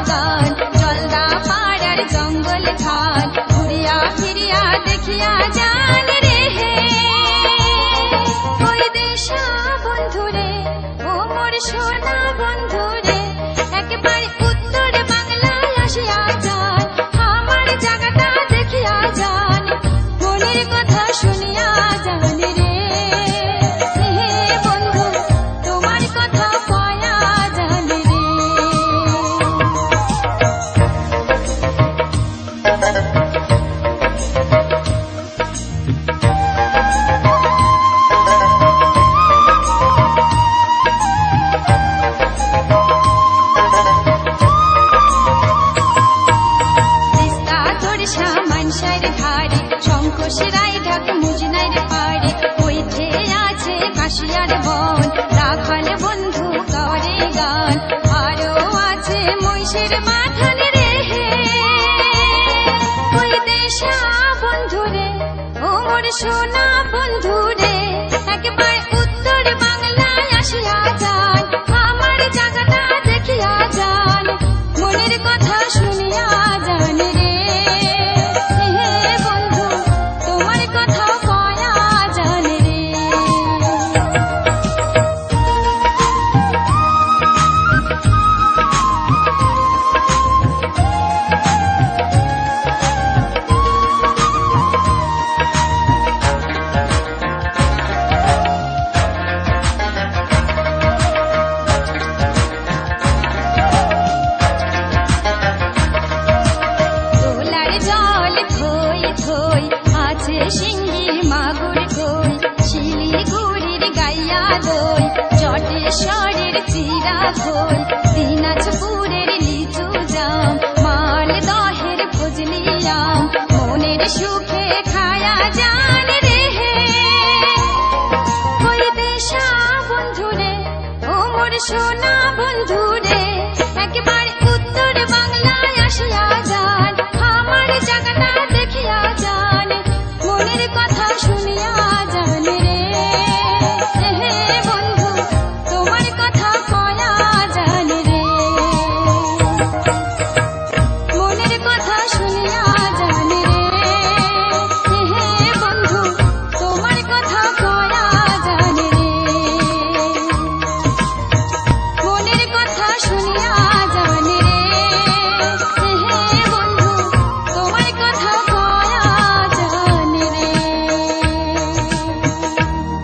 বাগান জলদা পাড়ার জঙ্গল ঘাট ঘুরিয়া ফিরিয়া দেখিয়া যান রে হে ওই দেশা বন্ধুরে ও মোর সোনা বন্ধুরে একবার উত্তর বাংলায় আসিয়া যান আমার জায়গাটা দেখিয়া যান মনের কথা শুনিয়া যান রে হে বন্ধু তোমার কথা পায়া যান রে তিস্তা তোরসা মানসার ধারে শঙ্কশিরাই ঢাক মুজনার পাড়ে ওইঠে আছে কাশিয়ার বন রাখাল বন্ধু করে গান আরো আছে মহিষের মাথান রে হে ওই দেশা বন্ধুরে ও মোর সোনা বন্ধুরে একবার উত্তর বাংলায় আসিয়া যান আমার জায়গাটা দেখিয়া যান মনের কথা শুনিয়া যান রে হে বন্ধু তোমার কথা পায়া যান রে তোলার জল থই থই আছে শিঙ্গি মাগুর কই শিলিগুড়ির গাইয়া দই জটেশ্বরের চিরা খই দিনাজপুরের লিচু জাম মালদহের ফজলি আম মনের সুখে খায়া যায়